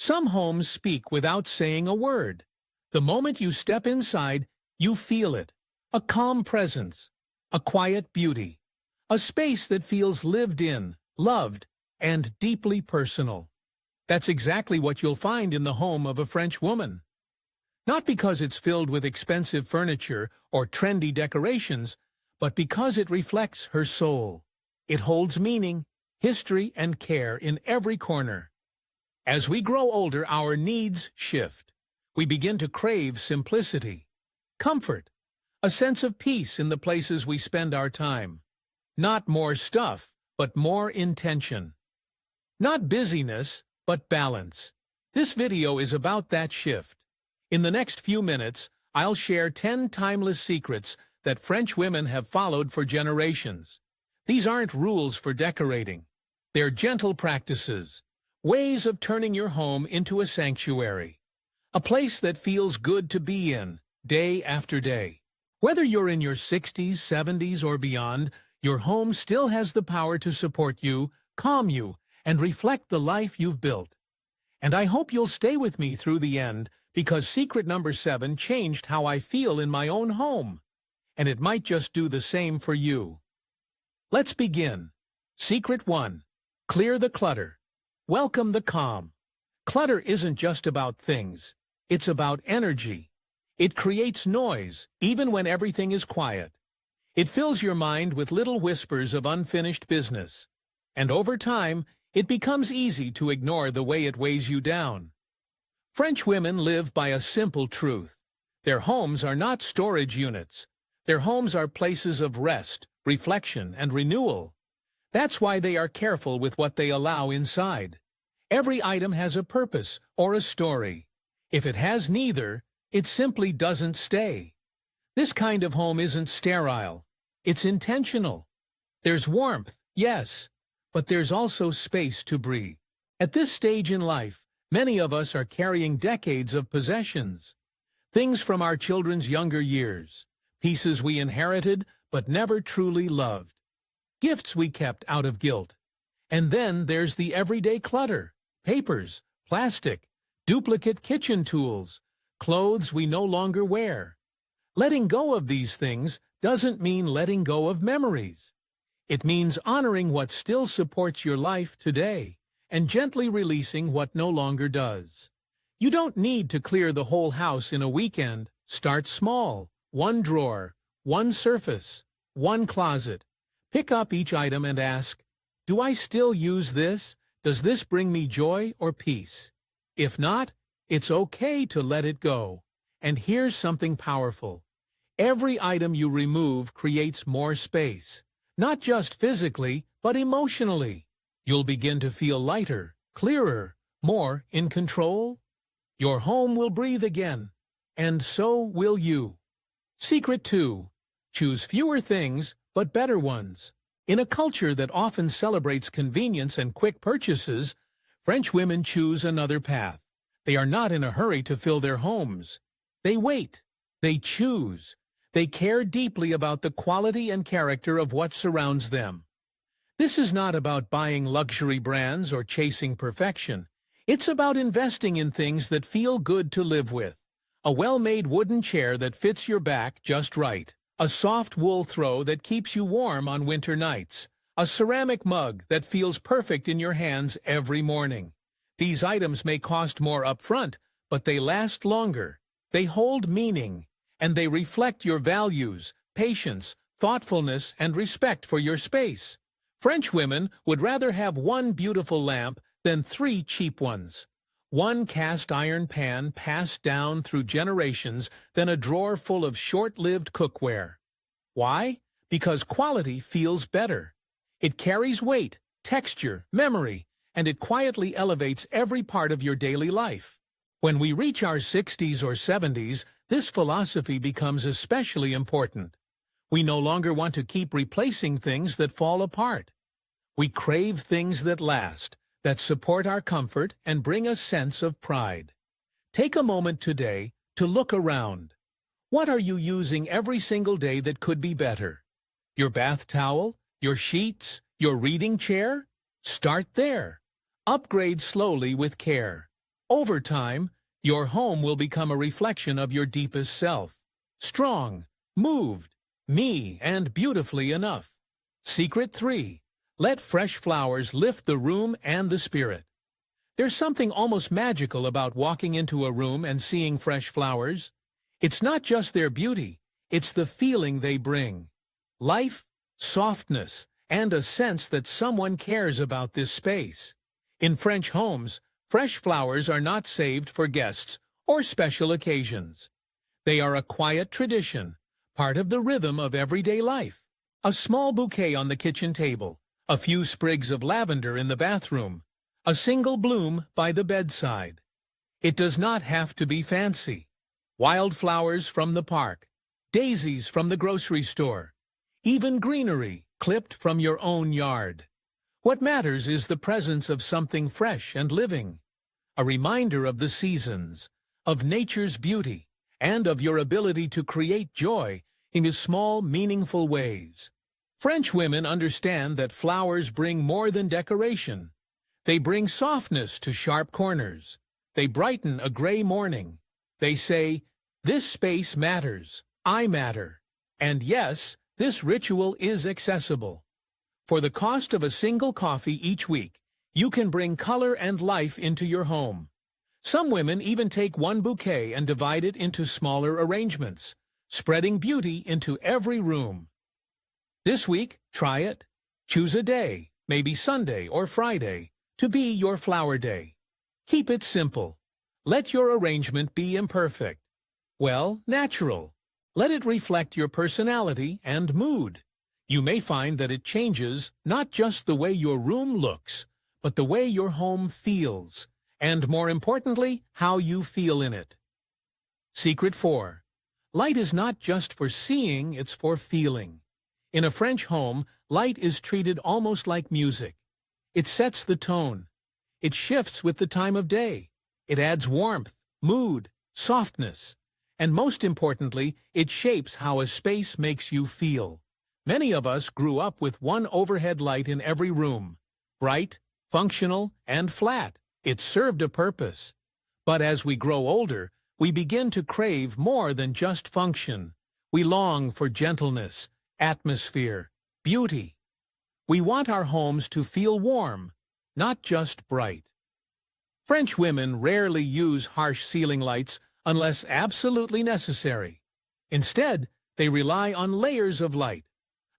Some homes speak without saying a word. The moment you step inside, you feel it. A calm presence, a quiet beauty, a space that feels lived in, loved, and deeply personal. That's exactly what you'll find in the home of a French woman. Not because it's filled with expensive furniture or trendy decorations, but because it reflects her soul. It holds meaning, history, and care in every corner. As we grow older, our needs shift. We begin to crave simplicity, comfort, a sense of peace in the places we spend our time. Not more stuff, but more intention. Not busyness, but balance. This video is about that shift. In the next few minutes, I'll share 10 timeless secrets that French women have followed for generations. These aren't rules for decorating. They're gentle practices, ways of turning your home into a sanctuary, a place that feels good to be in, day after day. Whether you're in your 60s, 70s, or beyond, your home still has the power to support you, calm you, and reflect the life you've built. And I hope you'll stay with me through the end, because secret number 7 changed how I feel in my own home. And it might just do the same for you. Let's begin. Secret 1. Clear the clutter. Welcome the calm. Clutter isn't just about things. It's about energy. It creates noise, even when everything is quiet. It fills your mind with little whispers of unfinished business. And over time, it becomes easy to ignore the way it weighs you down. French women live by a simple truth. Their homes are not storage units. Their homes are places of rest, reflection, and renewal. That's why they are careful with what they allow inside. Every item has a purpose or a story. If it has neither, it simply doesn't stay. This kind of home isn't sterile. It's intentional. There's warmth, yes, but there's also space to breathe. At this stage in life, many of us are carrying decades of possessions. Things from our children's younger years, pieces we inherited but never truly loved, gifts we kept out of guilt. And then there's the everyday clutter, papers, plastic, duplicate kitchen tools, clothes we no longer wear. Letting go of these things doesn't mean letting go of memories. It means honoring what still supports your life today and gently releasing what no longer does. You don't need to clear the whole house in a weekend. Start small. One drawer, one surface, one closet. Pick up each item and ask, do I still use this? Does this bring me joy or peace? If not, it's okay to let it go. And here's something powerful. Every item you remove creates more space, not just physically, but emotionally. You'll begin to feel lighter, clearer, more in control. Your home will breathe again, and so will you. Secret 2. Choose fewer things, but better ones. In a culture that often celebrates convenience and quick purchases, French women choose another path. They are not in a hurry to fill their homes. They wait. They choose. They care deeply about the quality and character of what surrounds them. This is not about buying luxury brands or chasing perfection. It's about investing in things that feel good to live with. A well-made wooden chair that fits your back just right. A soft wool throw that keeps you warm on winter nights. A ceramic mug that feels perfect in your hands every morning. These items may cost more upfront, but they last longer. They hold meaning, and they reflect your values, patience, thoughtfulness, and respect for your space. French women would rather have one beautiful lamp than 3 cheap ones. One cast iron pan passed down through generations than a drawer full of short-lived cookware. Why? Because quality feels better. It carries weight, texture, memory, and it quietly elevates every part of your daily life. When we reach our 60s or 70s, this philosophy becomes especially important. We no longer want to keep replacing things that fall apart. We crave things that last, that support our comfort and bring a sense of pride. Take a moment today to look around. What are you using every single day that could be better? Your bath towel? Your sheets? Your reading chair? Start there. Upgrade slowly with care. Over time, your home will become a reflection of your deepest self. Strong, moved, me, and beautifully enough. Secret 3. Let fresh flowers lift the room and the spirit. There's something almost magical about walking into a room and seeing fresh flowers. It's not just their beauty, it's the feeling they bring. Life, softness, and a sense that someone cares about this space. In French homes, fresh flowers are not saved for guests or special occasions. They are a quiet tradition, part of the rhythm of everyday life. A small bouquet on the kitchen table, a few sprigs of lavender in the bathroom, a single bloom by the bedside. It does not have to be fancy. Wildflowers from the park, daisies from the grocery store, even greenery clipped from your own yard. What matters is the presence of something fresh and living, a reminder of the seasons, of nature's beauty, and of your ability to create joy in small, meaningful ways. French women understand that flowers bring more than decoration. They bring softness to sharp corners. They brighten a gray morning. They say, "This space matters. I matter." And yes, this ritual is accessible. For the cost of a single coffee each week, you can bring color and life into your home. Some women even take one bouquet and divide it into smaller arrangements, spreading beauty into every room. This week, try it. Choose a day, maybe Sunday or Friday, to be your flower day. Keep it simple. Let your arrangement be imperfect. Well, natural. Let it reflect your personality and mood. You may find that it changes not just the way your room looks, but the way your home feels, and more importantly, how you feel in it. Secret 4. Light is not just for seeing, it's for feeling. In a French home, light is treated almost like music. It sets the tone. It shifts with the time of day. It adds warmth, mood, softness. And most importantly, it shapes how a space makes you feel. Many of us grew up with one overhead light in every room. Bright, functional, and flat. It served a purpose. But as we grow older, we begin to crave more than just function. We long for gentleness, atmosphere, beauty. We want our homes to feel warm, not just bright. French women rarely use harsh ceiling lights unless absolutely necessary. Instead, they rely on layers of light.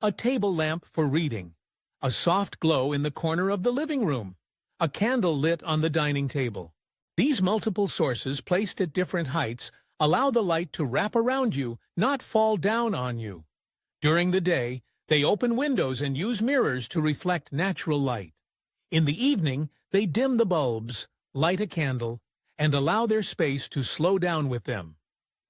A table lamp for reading, a soft glow in the corner of the living room, a candle lit on the dining table. These multiple sources placed at different heights allow the light to wrap around you, not fall down on you. During the day, they open windows and use mirrors to reflect natural light. In the evening, they dim the bulbs, light a candle, and allow their space to slow down with them.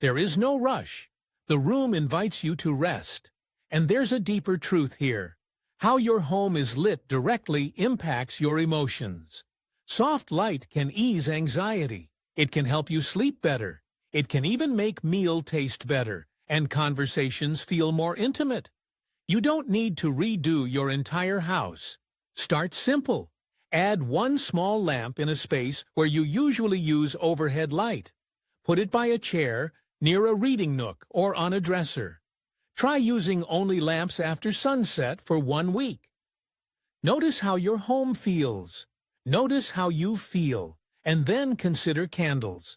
There is no rush. The room invites you to rest. And there's a deeper truth here. How your home is lit directly impacts your emotions. Soft light can ease anxiety. It can help you sleep better. It can even make meal taste better, and conversations feel more intimate. You don't need to redo your entire house. Start simple. Add one small lamp in a space where you usually use overhead light. Put it by a chair, near a reading nook, or on a dresser. Try using only lamps after sunset for 1 week. Notice how your home feels. Notice how you feel, and then consider candles.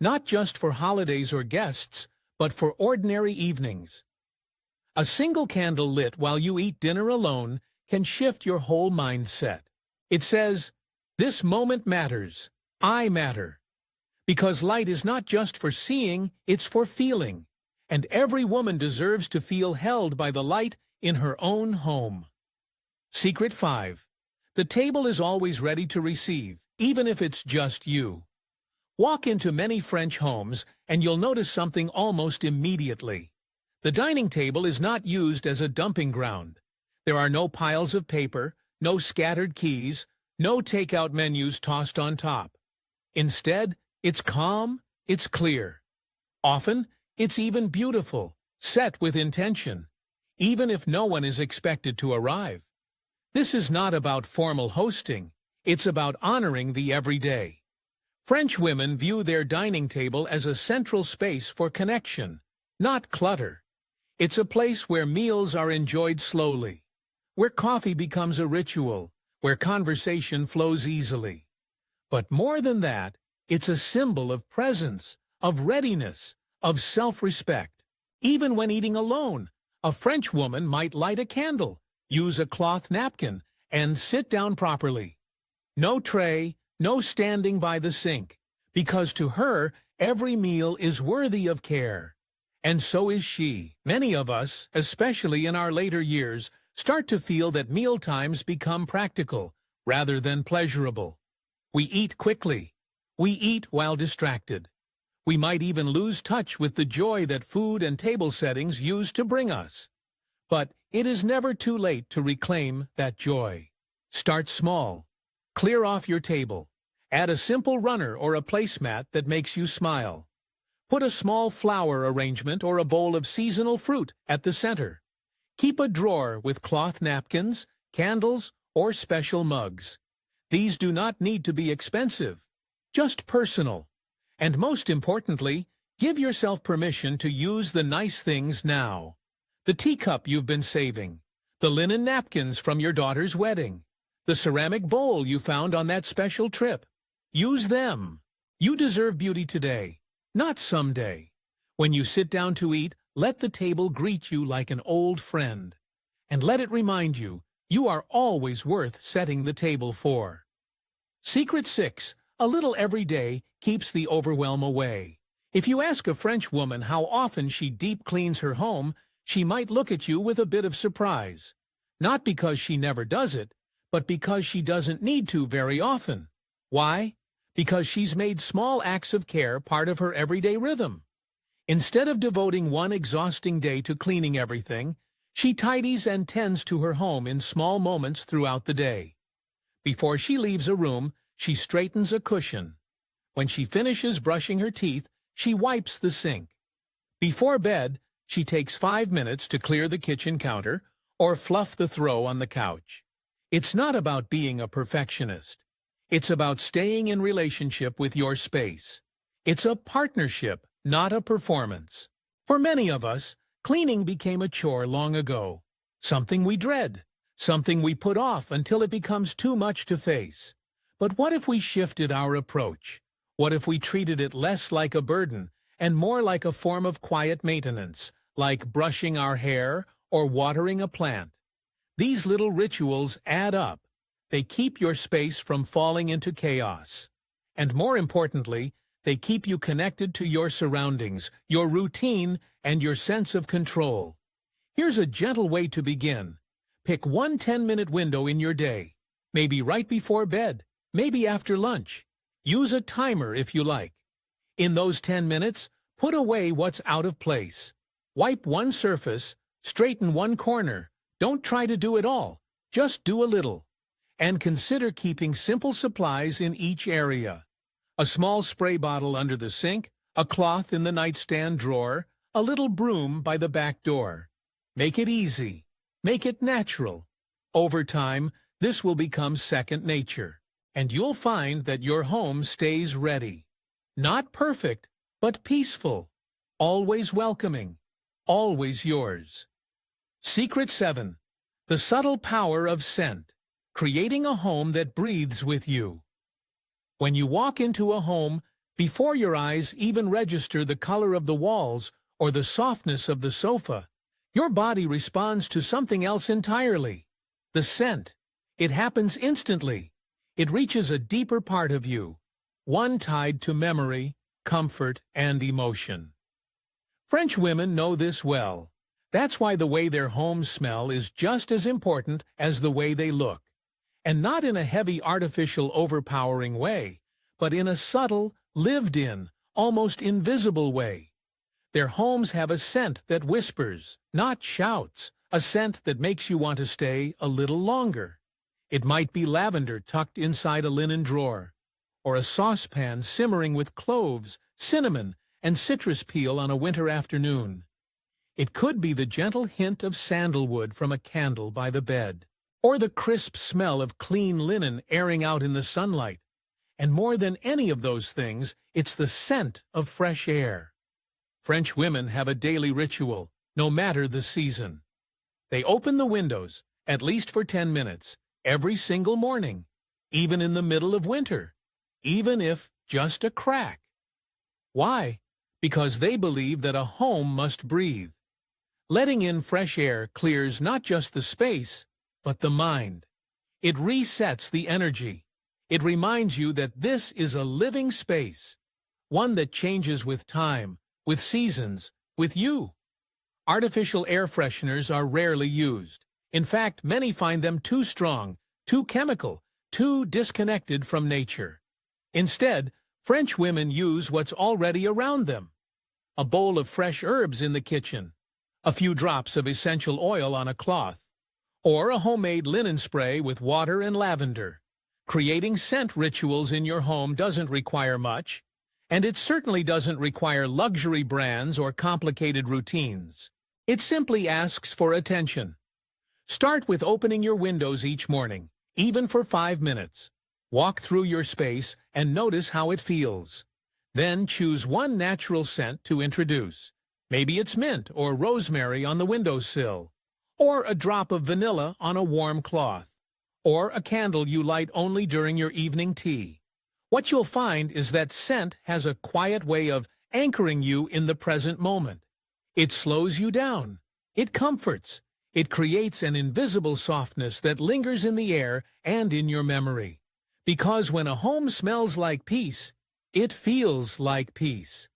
Not just for holidays or guests, but for ordinary evenings. A single candle lit while you eat dinner alone can shift your whole mindset. It says, "This moment matters. I matter." Because light is not just for seeing, it's for feeling. And every woman deserves to feel held by the light in her own home. Secret 5. The table is always ready to receive, even if it's just you. Walk into many French homes, and you'll notice something almost immediately. The dining table is not used as a dumping ground. There are no piles of paper, no scattered keys, no takeout menus tossed on top. Instead, it's calm, it's clear. Often, it's even beautiful, set with intention, even if no one is expected to arrive. This is not about formal hosting, it's about honoring the everyday. French women view their dining table as a central space for connection, not clutter. It's a place where meals are enjoyed slowly, where coffee becomes a ritual, where conversation flows easily. But more than that, it's a symbol of presence, of readiness, of self-respect. Even when eating alone, a French woman might light a candle, use a cloth napkin, and sit down properly. No tray, no standing by the sink, because to her, every meal is worthy of care. And so is she. Many of us, especially in our later years, start to feel that mealtimes become practical rather than pleasurable. We eat quickly. We eat while distracted. We might even lose touch with the joy that food and table settings used to bring us. But it is never too late to reclaim that joy. Start small. Clear off your table. Add a simple runner or a placemat that makes you smile. Put a small flower arrangement or a bowl of seasonal fruit at the center. Keep a drawer with cloth napkins, candles, or special mugs. These do not need to be expensive, just personal. And most importantly, give yourself permission to use the nice things now. The teacup you've been saving, the linen napkins from your daughter's wedding, the ceramic bowl you found on that special trip. Use them. You deserve beauty today, not someday. When you sit down to eat, let the table greet you like an old friend. And let it remind you, you are always worth setting the table for. Secret 6. A little every day keeps the overwhelm away. If you ask a French woman how often she deep cleans her home, she might look at you with a bit of surprise. Not because she never does it, but because she doesn't need to very often. Why? Because she's made small acts of care part of her everyday rhythm. Instead of devoting one exhausting day to cleaning everything, she tidies and tends to her home in small moments throughout the day. Before she leaves a room, she straightens a cushion. When she finishes brushing her teeth, she wipes the sink. Before bed, she takes 5 minutes to clear the kitchen counter or fluff the throw on the couch. It's not about being a perfectionist. It's about staying in relationship with your space. It's a partnership, not a performance. For many of us, cleaning became a chore long ago. Something we dread, something we put off until it becomes too much to face. But what if we shifted our approach? What if we treated it less like a burden and more like a form of quiet maintenance, like brushing our hair or watering a plant? These little rituals add up. They keep your space from falling into chaos. And more importantly, they keep you connected to your surroundings, your routine, and your sense of control. Here's a gentle way to begin. Pick one 10-minute window in your day, maybe right before bed, maybe after lunch. Use a timer if you like. In those 10 minutes, put away what's out of place. Wipe one surface, straighten one corner. Don't try to do it all, just do a little. And consider keeping simple supplies in each area. A small spray bottle under the sink, a cloth in the nightstand drawer, a little broom by the back door. Make it easy. Make it natural. Over time, this will become second nature. And you'll find that your home stays ready. Not perfect, but peaceful. Always welcoming. Always yours. Secret 7. The subtle power of scent. Creating a home that breathes with you. When you walk into a home, before your eyes even register the color of the walls or the softness of the sofa, your body responds to something else entirely. The scent. It happens instantly. It reaches a deeper part of you, one tied to memory, comfort, and emotion. French women know this well. That's why the way their homes smell is just as important as the way they look. And not in a heavy, artificial, overpowering way, but in a subtle, lived-in, almost invisible way. Their homes have a scent that whispers, not shouts, a scent that makes you want to stay a little longer. It might be lavender tucked inside a linen drawer, or a saucepan simmering with cloves, cinnamon, and citrus peel on a winter afternoon. It could be the gentle hint of sandalwood from a candle by the bed, or the crisp smell of clean linen airing out in the sunlight. And more than any of those things, it's the scent of fresh air. French women have a daily ritual, no matter the season. They open the windows, at least for 10 minutes, every single morning, even in the middle of winter, even if just a crack. Why? Because they believe that a home must breathe. Letting in fresh air clears not just the space, but the mind. It resets the energy. It reminds you that this is a living space, one that changes with time, with seasons, with you. Artificial air fresheners are rarely used. In fact, many find them too strong, too chemical, too disconnected from nature. Instead, French women use what's already around them. A bowl of fresh herbs in the kitchen, a few drops of essential oil on a cloth, or a homemade linen spray with water and lavender. Creating scent rituals in your home doesn't require much, and it certainly doesn't require luxury brands or complicated routines. It simply asks for attention. Start with opening your windows each morning, even for 5 minutes. Walk through your space and notice how it feels. Then choose one natural scent to introduce. Maybe it's mint or rosemary on the windowsill, or a drop of vanilla on a warm cloth, or a candle you light only during your evening tea. What you'll find is that scent has a quiet way of anchoring you in the present moment. It slows you down. It comforts. It creates an invisible softness that lingers in the air and in your memory. Because when a home smells like peace, it feels like peace.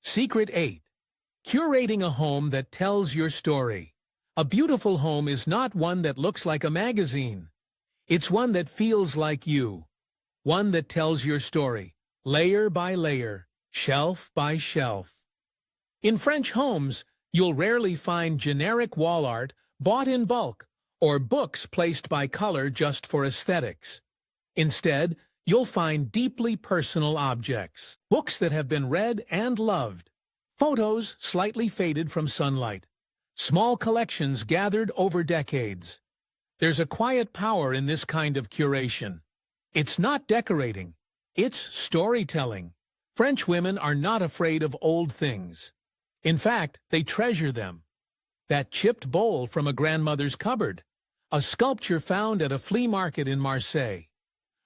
Secret 8. Curating a home that tells your story. A beautiful home is not one that looks like a magazine. It's one that feels like you. One that tells your story, layer by layer, shelf by shelf. In French homes, you'll rarely find generic wall art bought in bulk or books placed by color just for aesthetics. Instead, you'll find deeply personal objects, books that have been read and loved, photos slightly faded from sunlight, small collections gathered over decades. There's a quiet power in this kind of curation. It's not decorating, it's storytelling. French women are not afraid of old things. In fact, they treasure them. That chipped bowl from a grandmother's cupboard, a sculpture found at a flea market in Marseille,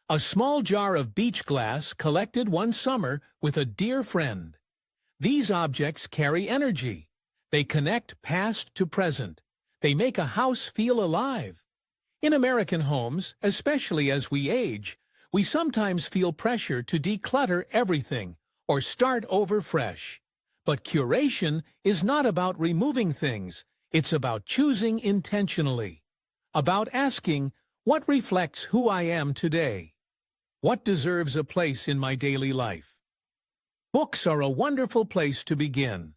a small jar of beach glass collected one summer with a dear friend. These objects carry energy. They connect past to present. They make a house feel alive. In American homes, especially as we age, we sometimes feel pressure to declutter everything or start over fresh. But curation is not about removing things. It's about choosing intentionally. About asking, what reflects who I am today? What deserves a place in my daily life? Books are a wonderful place to begin.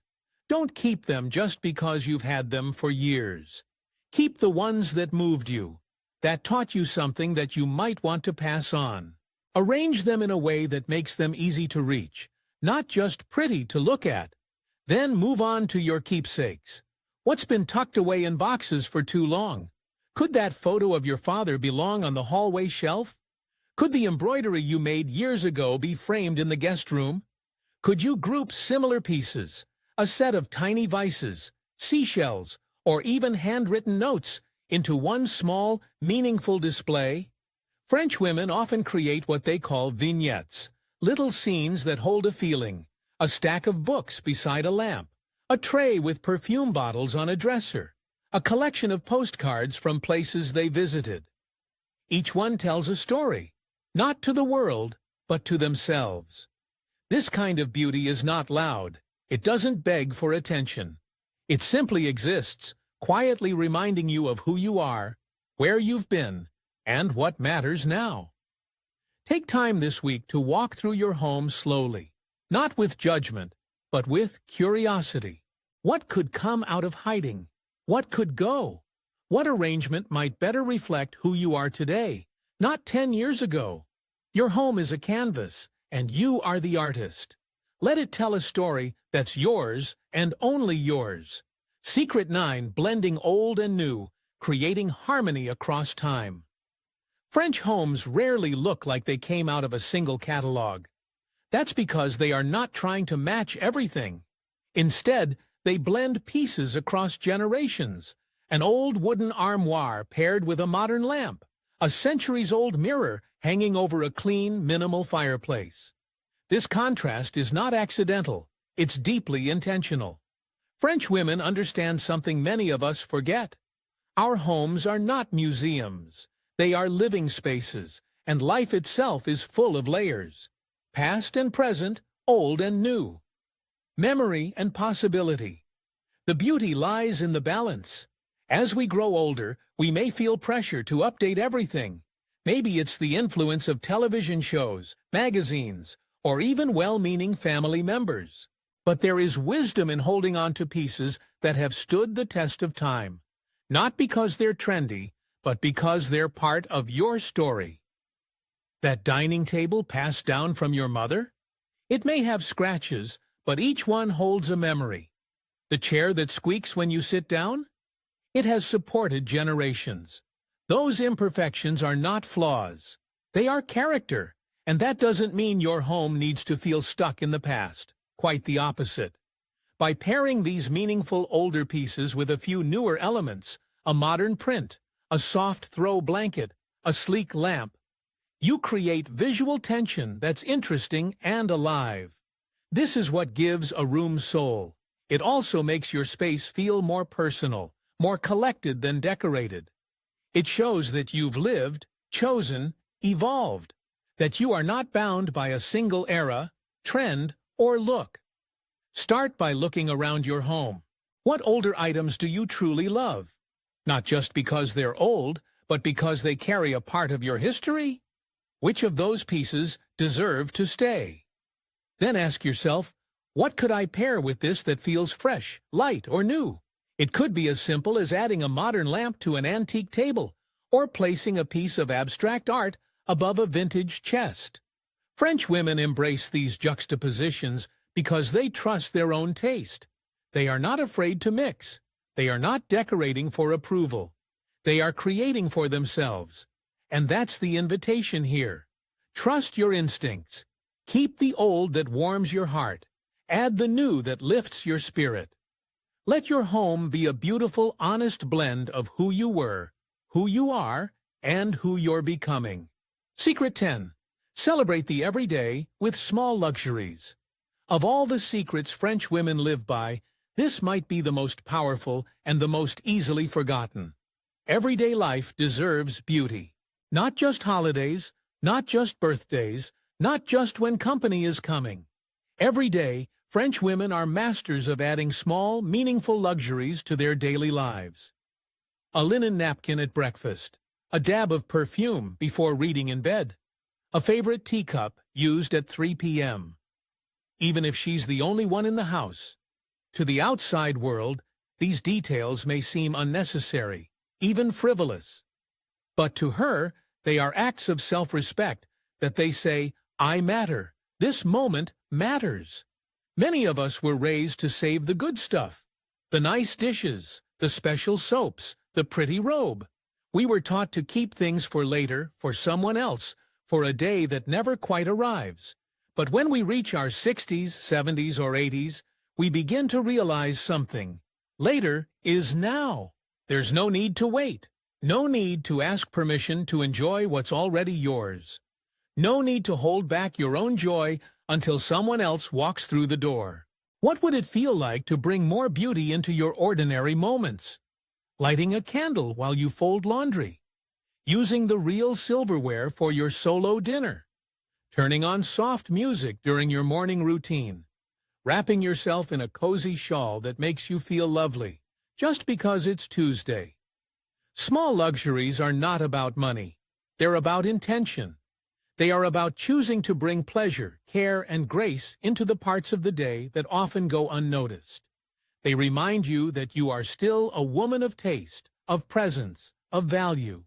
Don't keep them just because you've had them for years. Keep the ones that moved you, that taught you something that you might want to pass on. Arrange them in a way that makes them easy to reach, not just pretty to look at. Then move on to your keepsakes. What's been tucked away in boxes for too long? Could that photo of your father belong on the hallway shelf? Could the embroidery you made years ago be framed in the guest room? Could you group similar pieces, a set of tiny vices, seashells, or even handwritten notes, into one small, meaningful display? French women often create what they call vignettes, little scenes that hold a feeling, a stack of books beside a lamp, a tray with perfume bottles on a dresser, a collection of postcards from places they visited. Each one tells a story, not to the world, but to themselves. This kind of beauty is not loud. It doesn't beg for attention. It simply exists, quietly reminding you of who you are, where you've been, and what matters now. Take time this week to walk through your home slowly, not with judgment, but with curiosity. What could come out of hiding? What could go? What arrangement might better reflect who you are today, not 10 years ago? Your home is a canvas, and you are the artist. Let it tell a story that's yours and only yours. Secret 9, blending old and new, creating harmony across time. French homes rarely look like they came out of a single catalog. That's because they are not trying to match everything. Instead, they blend pieces across generations. An old wooden armoire paired with a modern lamp. A centuries-old mirror hanging over a clean, minimal fireplace. This contrast is not accidental. It's deeply intentional. French women understand something many of us forget. Our homes are not museums. They are living spaces, and life itself is full of layers. Past and present, old and new. Memory and possibility. The beauty lies in the balance. As we grow older, we may feel pressure to update everything. Maybe it's the influence of television shows, magazines, or even well-meaning family members. But there is wisdom in holding on to pieces that have stood the test of time. Not because they're trendy, but because they're part of your story. That dining table passed down from your mother? It may have scratches, but each one holds a memory. The chair that squeaks when you sit down? It has supported generations. Those imperfections are not flaws. They are character, and that doesn't mean your home needs to feel stuck in the past. Quite the opposite. By pairing these meaningful older pieces with a few newer elements, a modern print, a soft throw blanket, a sleek lamp, you create visual tension that's interesting and alive. This is what gives a room soul. It also makes your space feel more personal, more collected than decorated. It shows that you've lived, chosen, evolved, that you are not bound by a single era, trend, or look. Start by looking around your home. What older items do you truly love? Not just because they're old, but because they carry a part of your history? Which of those pieces deserve to stay? Then ask yourself, what could I pair with this that feels fresh, light, or new? It could be as simple as adding a modern lamp to an antique table, or placing a piece of abstract art above a vintage chest. French women embrace these juxtapositions because they trust their own taste. They are not afraid to mix. They are not decorating for approval. They are creating for themselves. And that's the invitation here. Trust your instincts. Keep the old that warms your heart. Add the new that lifts your spirit. Let your home be a beautiful, honest blend of who you were, who you are, and who you're becoming. Secret 10. Celebrate the everyday with small luxuries. Of all the secrets French women live by, this might be the most powerful and the most easily forgotten. Everyday life deserves beauty. Not just holidays, not just birthdays, not just when company is coming. Every day, French women are masters of adding small, meaningful luxuries to their daily lives. A linen napkin at breakfast, a dab of perfume before reading in bed, a favorite teacup used at 3 p.m. Even if she's the only one in the house. To the outside world, these details may seem unnecessary, even frivolous. But to her, they are acts of self-respect that they say, I matter. This moment matters. Many of us were raised to save the good stuff, the nice dishes, the special soaps, the pretty robe. We were taught to keep things for later, for someone else, for a day that never quite arrives. But when we reach our 60s, 70s, or 80s, we begin to realize something. Later is now. There's no need to wait. No need to ask permission to enjoy what's already yours. No need to hold back your own joy until someone else walks through the door. What would it feel like to bring more beauty into your ordinary moments? Lighting a candle while you fold laundry. Using the real silverware for your solo dinner. Turning on soft music during your morning routine. Wrapping yourself in a cozy shawl that makes you feel lovely, just because it's Tuesday. Small luxuries are not about money. They're about intention. They are about choosing to bring pleasure, care, and grace into the parts of the day that often go unnoticed. They remind you that you are still a woman of taste, of presence, of value.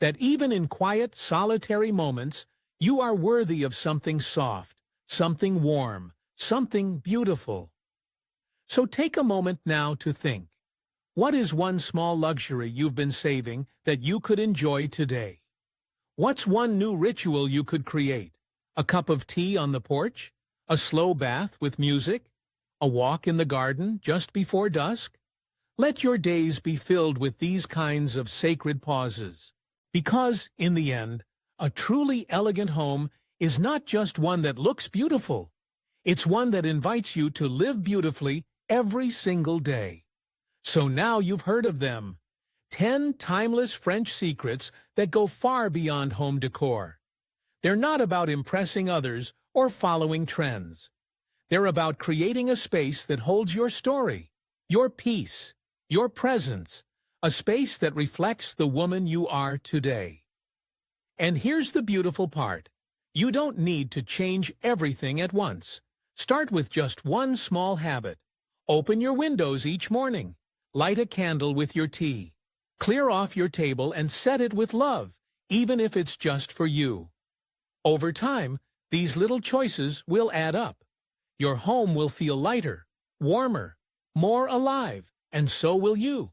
That even in quiet, solitary moments, you are worthy of something soft, something warm, something beautiful. So take a moment now to think. What is one small luxury you've been saving that you could enjoy today? What's one new ritual you could create? A cup of tea on the porch? A slow bath with music? A walk in the garden just before dusk? Let your days be filled with these kinds of sacred pauses. Because, in the end, a truly elegant home is not just one that looks beautiful. It's one that invites you to live beautifully every single day. So now you've heard of them. 10 timeless French secrets that go far beyond home decor. They're not about impressing others or following trends. They're about creating a space that holds your story, your peace, your presence, a space that reflects the woman you are today. And here's the beautiful part. You don't need to change everything at once. Start with just one small habit. Open your windows each morning. Light a candle with your tea. Clear off your table and set it with love, even if it's just for you. Over time, these little choices will add up. Your home will feel lighter, warmer, more alive, and so will you.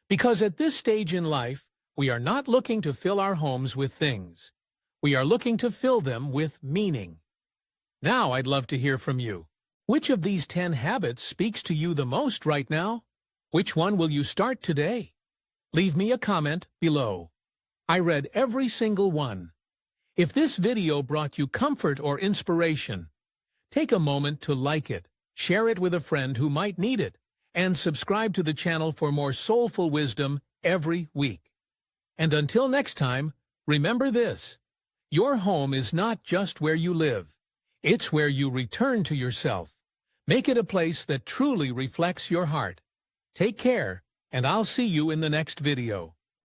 Because at this stage in life, we are not looking to fill our homes with things. We are looking to fill them with meaning. Now I'd love to hear from you. Which of these 10 habits speaks to you the most right now? Which one will you start today? Leave me a comment below. I read every single one. If this video brought you comfort or inspiration, take a moment to like it, share it with a friend who might need it, and subscribe to the channel for more soulful wisdom every week. And until next time, remember this: your home is not just where you live. It's where you return to yourself. Make it a place that truly reflects your heart. Take care, and I'll see you in the next video.